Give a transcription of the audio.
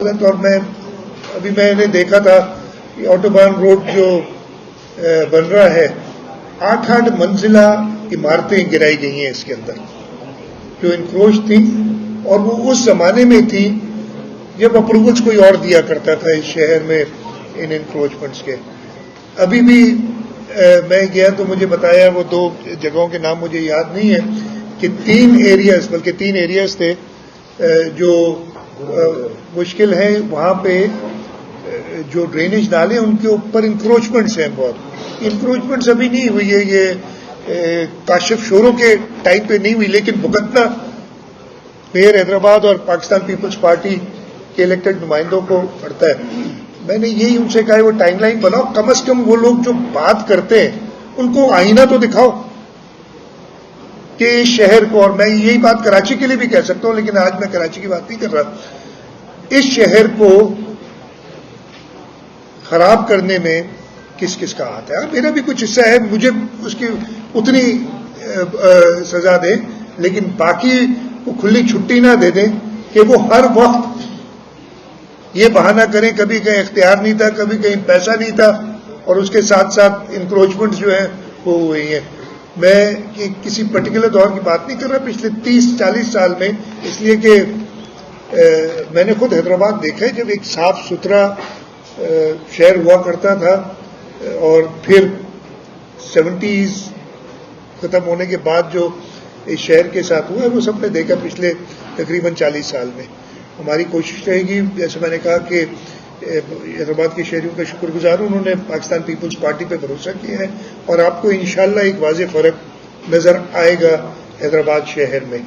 اور میں نے دیکھا تھا کہ آٹوبان روڈ جو بن رہا ہے 8 منزلہ عمارتیں گرائی گئی ہیں اس کے اندر جو انکروچ تھیں، اور وہ اس زمانے میں تھی جب اپروولس کوئی اور دیا کرتا تھا اس شہر میں ان انکروچمنٹس کے۔ ابھی بھی میں گیا تو مجھے بتایا، وہ 2 جگہوں کے نام مجھے یاد نہیں ہے، کہ 3 ایریاز تھے جو مشکل ہے، وہاں پہ جو ڈرینیج نالے ان کے اوپر انکروچمنٹس ہیں، بہت انکروچمنٹس ابھی نہیں ہوئی ہے، یہ کاشف شوروں کے ٹائم پہ نہیں ہوئی، لیکن بھگتنا میئر حیدرآباد اور پاکستان پیپلز پارٹی کے الیکٹڈ نمائندوں کو پڑتا ہے۔ میں نے یہی ان سے کہا وہ ٹائم لائن بناؤ، کم از کم وہ لوگ جو بات کرتے ہیں ان کو آئینہ تو دکھاؤ کہ اس شہر کو، اور میں یہی بات کراچی کے لیے بھی کہہ سکتا ہوں، لیکن آج میں کراچی کی بات نہیں کر رہا، اس شہر کو خراب کرنے میں کس کس کا ہاتھ ہے۔ میرا بھی کچھ حصہ ہے، مجھے اس کی اتنی سزا دیں، لیکن باقی کو کھلی چھٹی نہ دے دیں کہ وہ ہر وقت یہ بہانہ کریں کبھی کہیں اختیار نہیں تھا، کبھی کہیں پیسہ نہیں تھا، اور اس کے ساتھ ساتھ انکروچمنٹ جو ہیں وہ ہوئی ہیں۔ میں کسی پرٹیکولر دور کی بات نہیں کر رہا، پچھلے 30-40 سال میں، اس لیے کہ میں نے خود حیدرآباد دیکھا ہے جب ایک صاف ستھرا شہر ہوا کرتا تھا، اور پھر 70s ختم ہونے کے بعد جو اس شہر کے ساتھ ہوا ہے وہ سب نے دیکھا پچھلے تقریباً 40 سال میں۔ ہماری کوشش رہے گی، جیسے میں نے کہا کہ حیدرآباد کے شہریوں کا شکر گزار ہوں، انہوں نے پاکستان پیپلز پارٹی پہ بھروسہ کیا ہے، اور آپ کو انشاءاللہ ایک واضح فرق نظر آئے گا حیدرآباد شہر میں۔